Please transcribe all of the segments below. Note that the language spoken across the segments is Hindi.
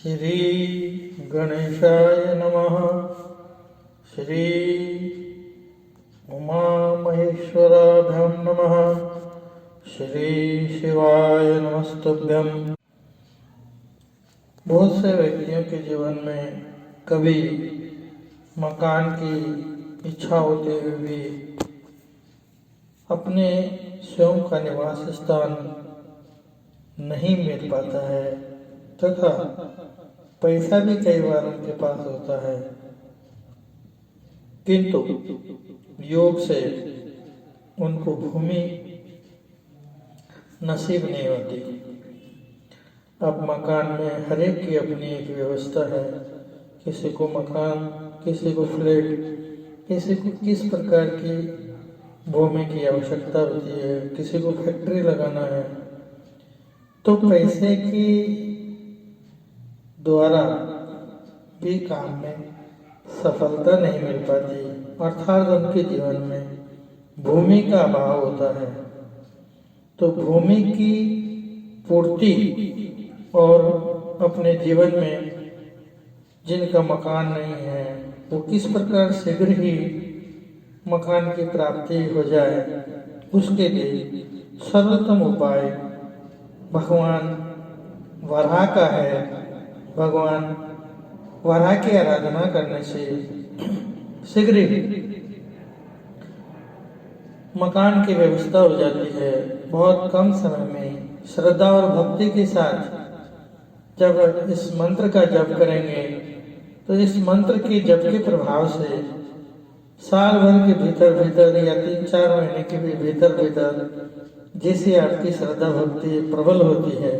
श्री गणेशाय नमः। श्री उमा महेश्वराभ्यां नमः। श्री शिवाय नमस्तुभ्यं। बहुत से व्यक्तियों के जीवन में कभी मकान की इच्छा होते हुए भी अपने स्वयं का निवास स्थान नहीं मिल पाता है तथा पैसा भी कई बार उनके पास होता है, किंतु योग से उनको भूमि नसीब नहीं होती। अब मकान में हर एक की अपनी एक व्यवस्था है। किसी को मकान, किसी को फ्लैट, किसी को किस प्रकार की भूमि की आवश्यकता होती है, किसी को फैक्ट्री लगाना है। तो पैसे की द्वारा भी काम में सफलता नहीं मिल पाती, अर्थात उनके जीवन में भूमि का अभाव होता है। तो भूमि की पूर्ति और अपने जीवन में जिनका मकान नहीं है वो किस प्रकार शीघ्र ही मकान की प्राप्ति हो जाए, उसके लिए सर्वोत्तम उपाय भगवान वराह का है। भगवान वराह की आराधना करने से शीघ्र ही मकान की व्यवस्था हो जाती है। बहुत कम समय में श्रद्धा और भक्ति के साथ जब इस मंत्र का जप करेंगे तो इस मंत्र के जप के प्रभाव से साल भर के भीतर या 3-4 महीने के भी भीतर जैसे आपकी श्रद्धा भक्ति प्रबल होती है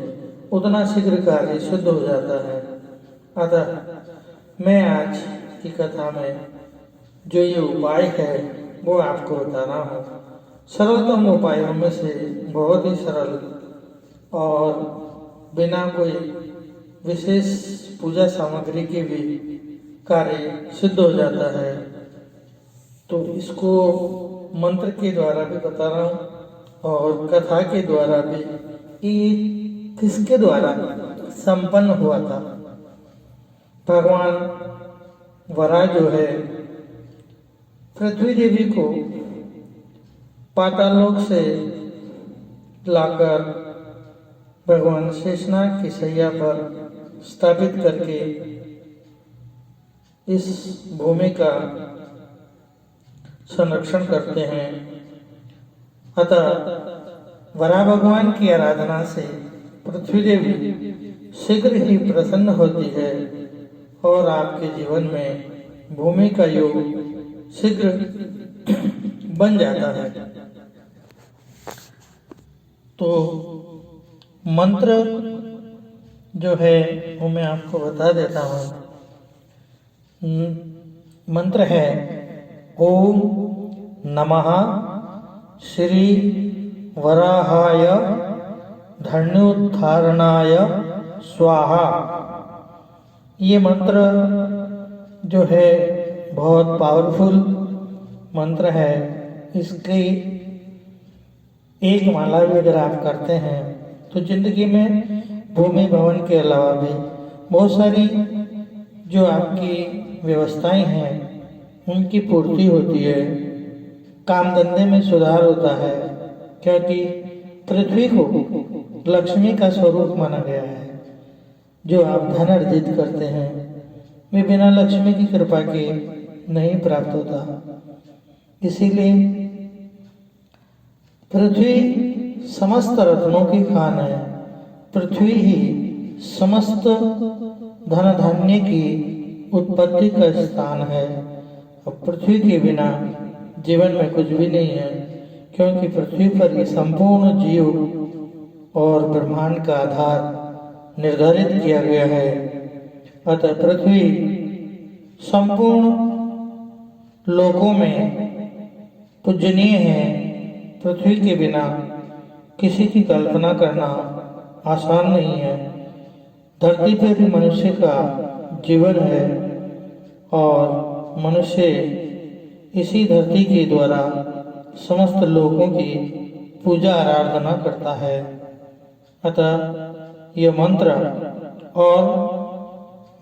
उतना शीघ्र कार्य शुद्ध हो जाता है। अतः मैं आज की कथा में जो ये उपाय है वो आपको बता रहा हूँ। सरलतम उपायों में से बहुत ही सरल और बिना कोई विशेष पूजा सामग्री के भी कार्य सिद्ध हो जाता है। तो इसको मंत्र के द्वारा भी बता रहा हूँ और कथा के द्वारा भी कि किसके द्वारा संपन्न हुआ था। भगवान वराह जो है पृथ्वी देवी को पाताललोक से लाकर भगवान शेषनाग की शैया पर स्थापित करके इस भूमि का संरक्षण करते हैं। अतः वराह भगवान की आराधना से पृथ्वी देवी शीघ्र ही प्रसन्न होती है और आपके जीवन में भूमि का योग शीघ्र बन जाता है। तो मंत्र जो है वो मैं आपको बता देता हूँ। मंत्र है ओम नमः श्री वराहाय धन्योद्धारणाय स्वाहा। ये मंत्र जो है बहुत पावरफुल मंत्र है। इसकी एक माला भी अगर आप करते हैं तो जिंदगी में भूमि भवन के अलावा भी बहुत सारी जो आपकी व्यवस्थाएं हैं उनकी पूर्ति होती है। काम धंधे में सुधार होता है, क्योंकि पृथ्वी को लक्ष्मी का स्वरूप माना गया है। जो आप धन अर्जित करते हैं वे बिना लक्ष्मी की कृपा के नहीं प्राप्त होता। इसीलिए पृथ्वी समस्त रत्नों की खान है। पृथ्वी ही समस्त धन धान्य की उत्पत्ति का स्थान है। और पृथ्वी के बिना जीवन में कुछ भी नहीं है, क्योंकि पृथ्वी पर ही संपूर्ण जीव और ब्रह्मांड का आधार निर्धारित किया गया है। अतः पृथ्वी संपूर्ण लोकों में पूजनीय है। पृथ्वी के बिना किसी की कल्पना करना आसान नहीं है। धरती पर भी मनुष्य का जीवन है और मनुष्य इसी धरती के द्वारा समस्त लोगों की पूजा आराधना करता है। अतः यह मंत्र और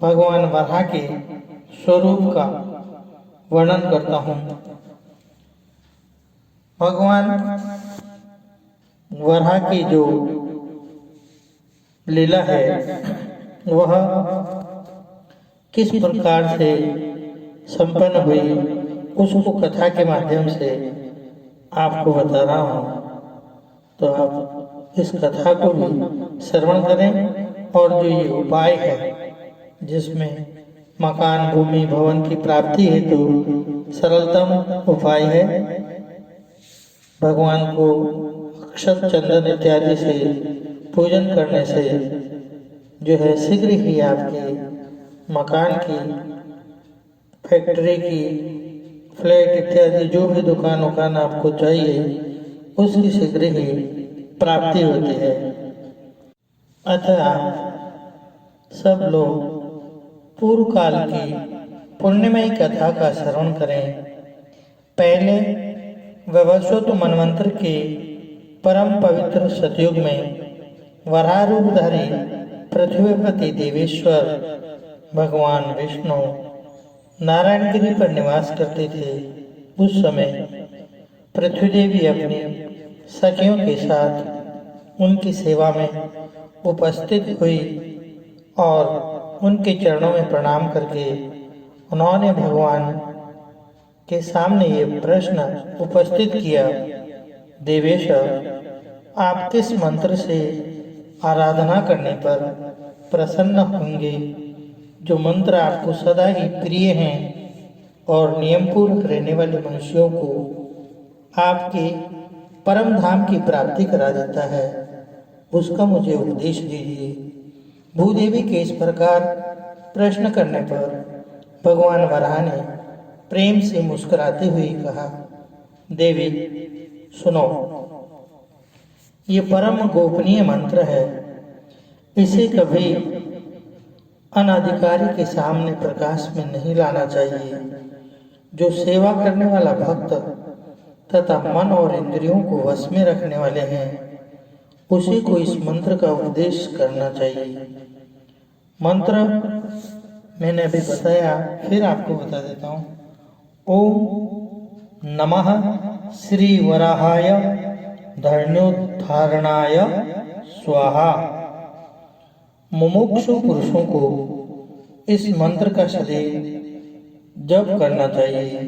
भगवान वराह के स्वरूप का वर्णन करता हूँ। भगवान वराह की जो लीला है वह किस प्रकार से संपन्न हुई उसको कथा के माध्यम से आपको बता रहा हूँ। तो आप इस कथा को भी श्रवण करें और जो ये उपाय है जिसमें मकान भूमि भवन की प्राप्ति हेतु सरलतम उपाय है भगवान को अक्षत चंदन इत्यादि से पूजन करने से जो है शीघ्र ही आपके मकान की, फैक्ट्री की, फ्लैट इत्यादि जो भी दुकान उकान आपको चाहिए उसकी शीघ्र ही प्राप्ति होती है। अतः सब लोग पूर्व काल की पुण्यमयी कथा का श्रवण करें। पहले वैवस्वत मनवंतर के परम पवित्र सतयुग में वराह रूपधारी पृथ्वीपति देवेश्वर भगवान विष्णु नारायणगिरी पर निवास करते थे। उस समय पृथ्वी देवी अपनी सखियों के साथ उनकी सेवा में उपस्थित हुई और उनके चरणों में प्रणाम करके उन्होंने भगवान के सामने ये प्रश्न उपस्थित किया, देवेश आप किस मंत्र से आराधना करने पर प्रसन्न होंगे? जो मंत्र आपको सदा ही प्रिय हैं और नियम पूर्वक रहने वाले मनुष्यों को आपके परम धाम की प्राप्ति करा देता है, उसका मुझे उपदेश दीजिए। भूदेवी के इस प्रकार प्रश्न करने पर भगवान वराह ने प्रेम से मुस्कुराते हुए कहा, देवी सुनो, ये परम गोपनीय मंत्र है, इसे कभी अनाधिकारी के सामने प्रकाश में नहीं लाना चाहिए। जो सेवा करने वाला भक्त तथा मन और इंद्रियों को वश में रखने वाले हैं उसी को इस मंत्र का उपदेश करना चाहिए। मंत्र मैंने अभी बताया, फिर आपको बता देता हूँ। ओम नमः श्री वराहाय धर्मोद्धारणाय स्वाहा। मुमुक्षु पुरुषों को इस मंत्र का सदैव जप करना चाहिए।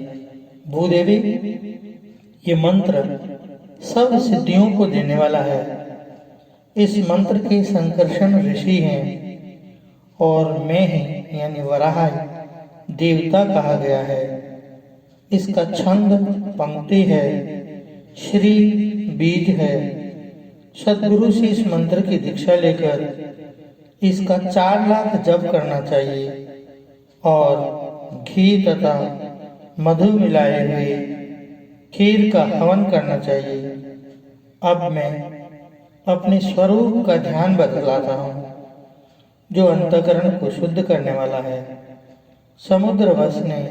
भूदेवी, ये मंत्र सब सिद्धियों को देने वाला है। इस मंत्र के संकर्षण ऋषि हैं और मैं ही यानी वराह देवता कहा गया है। इसका छंद पंक्ति है, श्री बीज है। सद्गुरु से इस मंत्र की दीक्षा लेकर इसका 4 लाख जप करना चाहिए और घी तथा मधु मिलाए हुए खीर का हवन करना चाहिए। अब मैं अपने स्वरूप का ध्यान बतलाता हूँ जो अंतःकरण को शुद्ध करने वाला है। समुद्र वश ने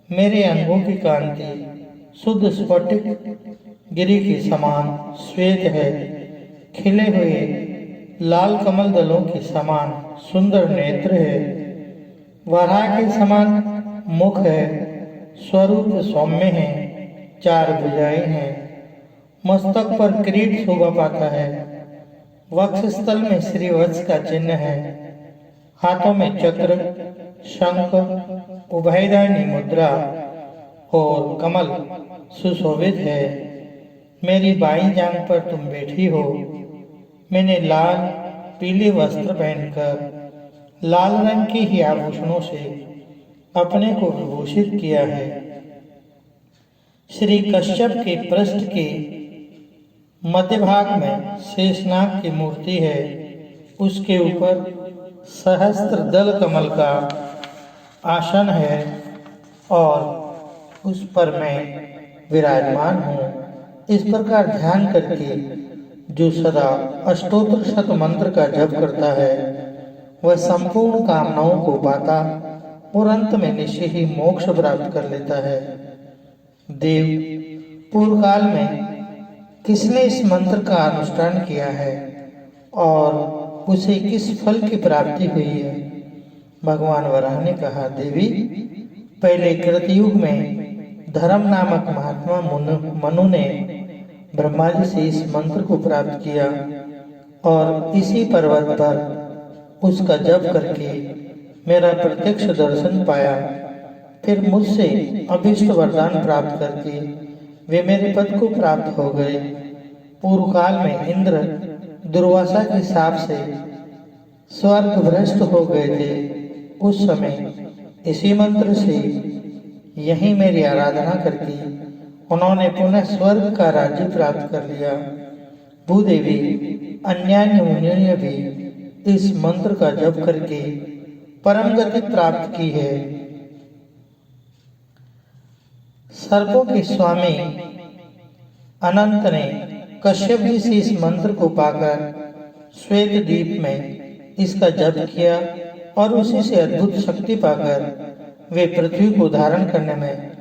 मेरे अंगों की कांति शुद्ध स्फटिक गिरी के समान श्वेत है। खिले हुए लाल कमल दलों के समान सुंदर नेत्र है। वराह के समान मुख है। स्वरूप सौम्य है। 4 भुजाएं हैं। मस्तक पर किरीट शोभा पाता है। वक्षस्थल में श्रीवत्स का चिन्ह है। हाथों में चक्र, शंख, उभयदायनी मुद्रा और कमल सुशोभित है। मेरी बाईं जांघ पर तुम बैठी हो। मैंने लाल पीले वस्त्र पहनकर लाल रंग के ही आभूषणों से अपने को विभूषित किया है। श्री कश्यप के पृष्ठ के मध्य भाग में शेषनाग की मूर्ति है। उसके ऊपर सहस्त्र दल कमल का आसन है और उस पर मैं विराजमान हूँ। इस प्रकार ध्यान करके जो सदा अष्टोत्तर शत मंत्र का जप करता है वह संपूर्ण कामनाओं को पाता और अंत में निश्चय ही मोक्ष प्राप्त कर लेता है। देव, पूर्व काल में किसने इस मंत्र का अनुष्ठान किया है और उसे किस फल की प्राप्ति हुई है, भगवान वराह ने कहा, देवी, पहले कृतयुग में धर्म नामक महात्मा मनु ने ब्रह्मा जी से इस मंत्र को प्राप्त किया और इसी पर्वत पर उसका जप करके मेरा प्रत्यक्ष दर्शन पाया। फिर मुझसे अभीष्ट वरदान प्राप्त करके वे मेरे पद को प्राप्त हो गए। पूर्व काल में इंद्र दुर्वासा के शाप से स्वर्ग भ्रष्ट हो गए थे। उस समय इसी मंत्र से यही मेरी आराधना करके उन्होंने पुनः स्वर्ग का राज्य प्राप्त कर लिया। भूदेवी, अन्यान्य मुनियों ने भी इस मंत्र का जप करके परम गति प्राप्त की है। सर्पों के स्वामी अनंत ने कश्यप जी से इस मंत्र को पाकर श्वेत द्वीप में इसका जप किया और उसी से अद्भुत शक्ति पाकर वे पृथ्वी को धारण करने में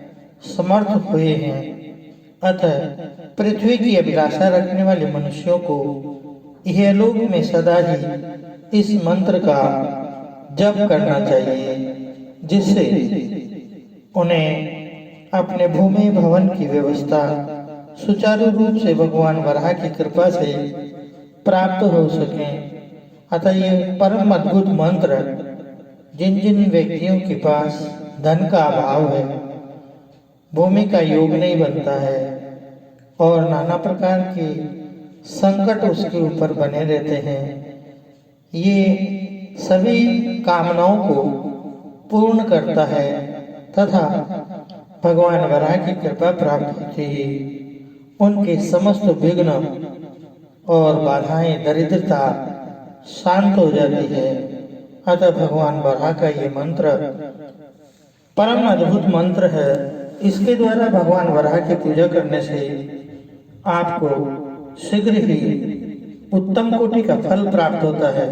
समर्थ हुए हैं। अतः पृथ्वी की अभिलाषा रखने वाले मनुष्यों को यह लोक में सदा ही इस मंत्र का जप करना चाहिए, जिससे उन्हें अपने भूमि भवन की व्यवस्था सुचारू रूप से भगवान वराह की कृपा से प्राप्त हो सके। अतः यह परम अद्भुत मंत्र जिन जिन व्यक्तियों के पास धन का अभाव है, भूमि का योग नहीं बनता है और नाना प्रकार के संकट उसके ऊपर बने रहते हैं, ये सभी कामनाओं को पूर्ण करता है तथा भगवान वराह की कृपा प्राप्त होती है। उनके समस्त विघ्न और बाधाएं, दरिद्रता शांत हो जाती है। अतः भगवान वराह का ये मंत्र परम अद्भुत मंत्र है। इसके द्वारा भगवान वराह की पूजा करने से आपको शीघ्र ही उत्तम कोटि का फल प्राप्त होता है।